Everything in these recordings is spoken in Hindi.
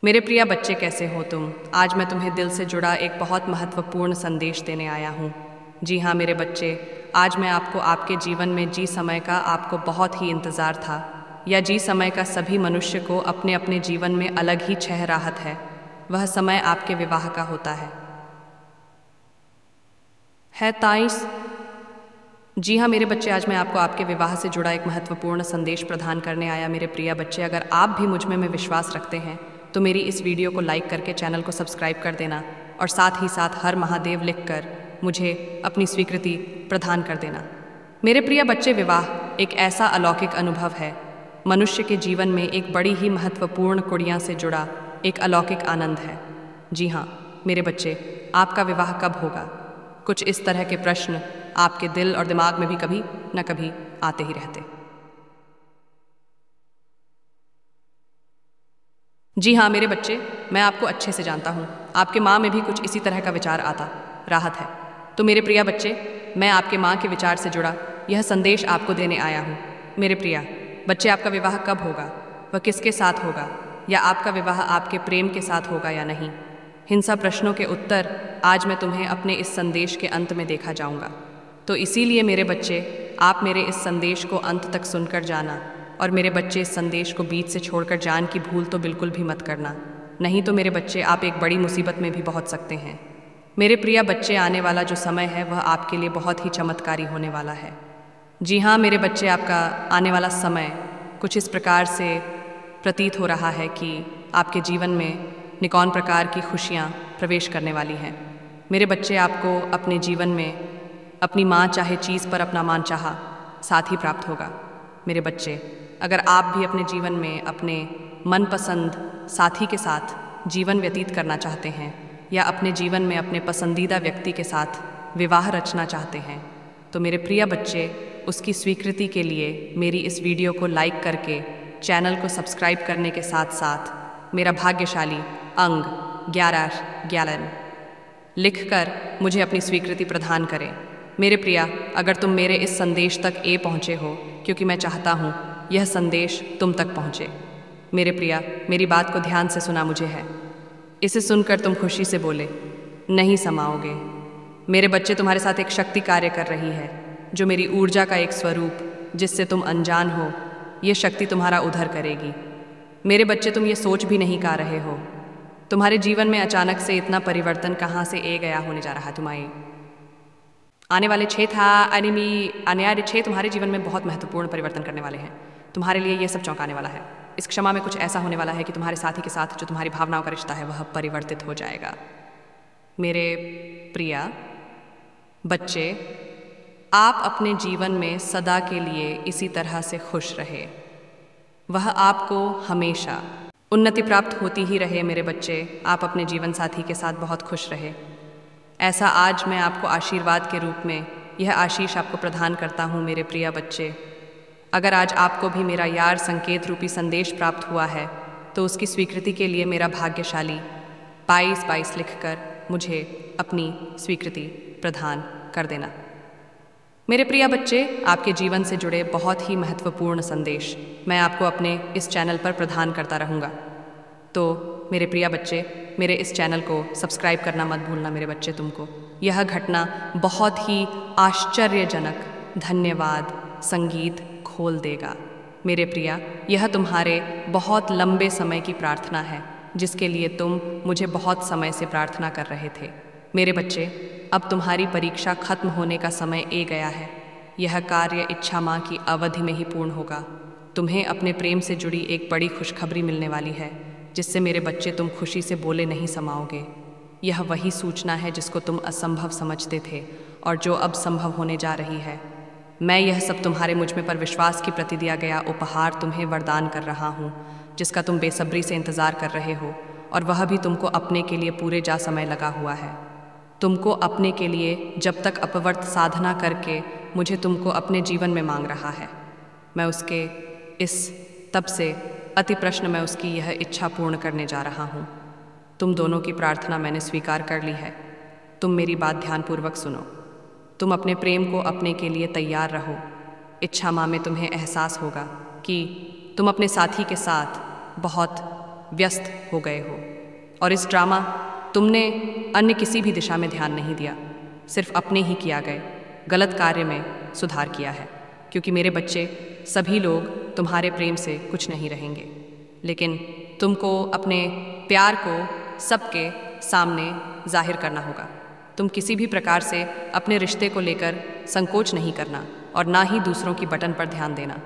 मेरे प्रिय बच्चे, कैसे हो तुम? आज मैं तुम्हें दिल से जुड़ा एक बहुत महत्वपूर्ण संदेश देने आया हूँ। जी हाँ मेरे बच्चे, आज मैं आपको आपके जीवन में जी समय का आपको बहुत ही इंतज़ार था, या जी समय का सभी मनुष्य को अपने अपने जीवन में अलग ही छह राहत है। वह समय आपके विवाह का होता है ताइस। जी हाँ मेरे बच्चे, आज मैं आपको आपके विवाह से जुड़ा एक महत्वपूर्ण संदेश प्रदान करने आया। मेरे प्रिय बच्चे, अगर आप भी मुझ में विश्वास रखते हैं तो मेरी इस वीडियो को लाइक करके चैनल को सब्सक्राइब कर देना, और साथ ही साथ हर महादेव लिखकर मुझे अपनी स्वीकृति प्रदान कर देना। मेरे प्रिय बच्चे, विवाह एक ऐसा अलौकिक अनुभव है, मनुष्य के जीवन में एक बड़ी ही महत्वपूर्ण कुड़ियाँ से जुड़ा एक अलौकिक आनंद है। जी हाँ मेरे बच्चे, आपका विवाह कब होगा? कुछ इस तरह के प्रश्न आपके दिल और दिमाग में भी कभी न कभी आते ही रहते। जी हाँ मेरे बच्चे, मैं आपको अच्छे से जानता हूँ, आपके माँ में भी कुछ इसी तरह का विचार आता राहत है। तो मेरे प्रिय बच्चे, मैं आपके माँ के विचार से जुड़ा यह संदेश आपको देने आया हूँ। मेरे प्रिय बच्चे, आपका विवाह कब होगा? वह किसके साथ होगा? या आपका विवाह आपके प्रेम के साथ होगा या नहीं? इन सब प्रश्नों के उत्तर आज मैं तुम्हें अपने इस संदेश के अंत में देखा जाऊँगा। तो इसीलिए मेरे बच्चे, आप मेरे इस संदेश को अंत तक सुनकर जाना, और मेरे बच्चे, इस संदेश को बीच से छोड़कर जान की भूल तो बिल्कुल भी मत करना, नहीं तो मेरे बच्चे आप एक बड़ी मुसीबत में भी पहुंच सकते हैं। मेरे प्रिय बच्चे, आने वाला जो समय है वह आपके लिए बहुत ही चमत्कारी होने वाला है। जी हाँ मेरे बच्चे, आपका आने वाला समय कुछ इस प्रकार से प्रतीत हो रहा है कि आपके जीवन में निकौन प्रकार की खुशियाँ प्रवेश करने वाली हैं। मेरे बच्चे, आपको अपने जीवन में अपनी माँ चाहे चीज़ पर अपना मान चाहा साथ ही प्राप्त होगा। मेरे बच्चे, अगर आप भी अपने जीवन में अपने मनपसंद साथी के साथ जीवन व्यतीत करना चाहते हैं, या अपने जीवन में अपने पसंदीदा व्यक्ति के साथ विवाह रचना चाहते हैं, तो मेरे प्रिय बच्चे, उसकी स्वीकृति के लिए मेरी इस वीडियो को लाइक करके चैनल को सब्सक्राइब करने के साथ साथ मेरा भाग्यशाली अंग 11 लिखकर मुझे अपनी स्वीकृति प्रदान करें। मेरे प्रिया, अगर तुम मेरे इस संदेश तक पहुँचे हो, क्योंकि मैं चाहता हूँ यह संदेश तुम तक पहुँचे। मेरे प्रिया, मेरी बात को ध्यान से सुना मुझे है, इसे सुनकर तुम खुशी से बोले नहीं समाओगे। मेरे बच्चे, तुम्हारे साथ एक शक्ति कार्य कर रही है, जो मेरी ऊर्जा का एक स्वरूप जिससे तुम अनजान हो, ये शक्ति तुम्हारा उद्धार करेगी। मेरे बच्चे, तुम ये सोच भी नहीं पा रहे हो, तुम्हारे जीवन में अचानक से इतना परिवर्तन कहाँ से गया होने जा रहा। तुम्हारे आने वाले 6 तुम्हारे जीवन में बहुत महत्वपूर्ण परिवर्तन करने वाले हैं। तुम्हारे लिए ये सब चौंकाने वाला है। इस क्षमा में कुछ ऐसा होने वाला है कि तुम्हारे साथी के साथ जो तुम्हारी भावनाओं का रिश्ता है वह परिवर्तित हो जाएगा। मेरे प्रिया बच्चे, आप अपने जीवन में सदा के लिए इसी तरह से खुश रहे, वह आपको हमेशा उन्नति प्राप्त होती ही रहे। मेरे बच्चे, आप अपने जीवन साथी के साथ बहुत खुश रहे। ऐसा आज मैं आपको आशीर्वाद के रूप में यह आशीष आपको प्रदान करता हूँ। मेरे प्रिय बच्चे, अगर आज आपको भी मेरा यार संकेत रूपी संदेश प्राप्त हुआ है, तो उसकी स्वीकृति के लिए मेरा भाग्यशाली 22 लिखकर मुझे अपनी स्वीकृति प्रदान कर देना। मेरे प्रिय बच्चे, आपके जीवन से जुड़े बहुत ही महत्वपूर्ण संदेश मैं आपको अपने इस चैनल पर प्रदान करता रहूँगा। तो मेरे प्रिय बच्चे, मेरे इस चैनल को सब्सक्राइब करना मत भूलना। मेरे बच्चे, तुमको यह घटना बहुत ही आश्चर्यजनक धन्यवाद संगीत खोल देगा। मेरे प्रिया, यह तुम्हारे बहुत लंबे समय की प्रार्थना है, जिसके लिए तुम मुझे बहुत समय से प्रार्थना कर रहे थे। मेरे बच्चे, अब तुम्हारी परीक्षा खत्म होने का समय गया है। यह कार्य इच्छा माँ की अवधि में ही पूर्ण होगा। तुम्हें अपने प्रेम से जुड़ी एक बड़ी खुशखबरी मिलने वाली है, जिससे मेरे बच्चे तुम खुशी से बोले नहीं समाओगे। यह वही सूचना है जिसको तुम असंभव समझते थे, और जो अब संभव होने जा रही है। मैं यह सब तुम्हारे मुझ में पर विश्वास की प्रति दिया गया उपहार तुम्हें वरदान कर रहा हूँ, जिसका तुम बेसब्री से इंतज़ार कर रहे हो, और वह भी तुमको अपने के लिए पूरे जा समय लगा हुआ है। तुमको अपने के लिए जब तक अपवर्त साधना करके मुझे तुमको अपने जीवन में मांग रहा है, मैं उसके इस तब से अति प्रश्न मैं उसकी यह इच्छा पूर्ण करने जा रहा हूँ। तुम दोनों की प्रार्थना मैंने स्वीकार कर ली है। तुम मेरी बात ध्यानपूर्वक सुनो। तुम अपने प्रेम को अपने के लिए तैयार रहो। इच्छा माँ में तुम्हें एहसास होगा कि तुम अपने साथी के साथ बहुत व्यस्त हो गए हो। और इस ड्रामा तुमने अन्य किसी भी दिशा में ध्यान नहीं दिया, सिर्फ अपने ही किया गए गलत कार्य में सुधार किया है। क्योंकि मेरे बच्चे, सभी लोग तुम्हारे प्रेम से कुछ नहीं रहेंगे, लेकिन तुमको अपने प्यार को सबके सामने जाहिर करना होगा। तुम किसी भी प्रकार से अपने रिश्ते को लेकर संकोच नहीं करना और ना ही दूसरों की बटन पर ध्यान देना।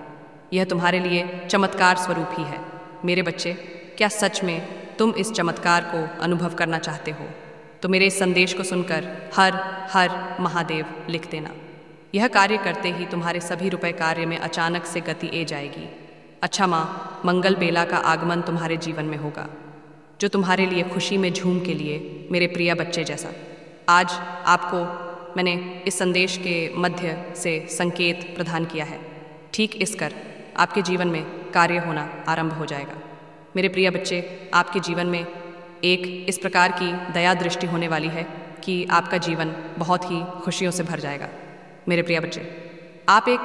यह तुम्हारे लिए चमत्कार स्वरूप ही है। मेरे बच्चे, क्या सच में तुम इस चमत्कार को अनुभव करना चाहते हो? तो मेरे इस संदेश को सुनकर हर हर महादेव लिख देना। यह कार्य करते ही तुम्हारे सभी रुपए कार्य में अचानक से गति ए जाएगी। अच्छा माँ, मंगल बेला का आगमन तुम्हारे जीवन में होगा, जो तुम्हारे लिए खुशी में झूम के लिए मेरे प्रिय बच्चे जैसा। आज आपको मैंने इस संदेश के मध्य से संकेत प्रदान किया है। ठीक इस कर आपके जीवन में कार्य होना आरंभ हो जाएगा। मेरे प्रिय बच्चे, आपके जीवन में एक इस प्रकार की दया दृष्टि होने वाली है कि आपका जीवन बहुत ही खुशियों से भर जाएगा। मेरे प्रिय बच्चे, आप एक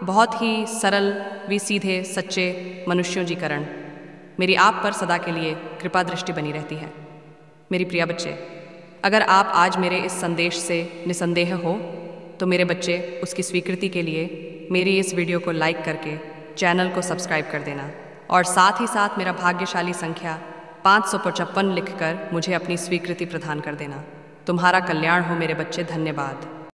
बहुत ही सरल व सीधे सच्चे मनुष्यों जी कारण मेरी आप पर सदा के लिए कृपा दृष्टि बनी रहती है। मेरी प्रिय बच्चे, अगर आप आज मेरे इस संदेश से निसंदेह हो तो मेरे बच्चे, उसकी स्वीकृति के लिए मेरी इस वीडियो को लाइक करके चैनल को सब्सक्राइब कर देना और साथ ही साथ मेरा भाग्यशाली संख्या 555 लिखकर मुझे अपनी स्वीकृति प्रदान कर देना। तुम्हारा कल्याण हो मेरे बच्चे। धन्यवाद।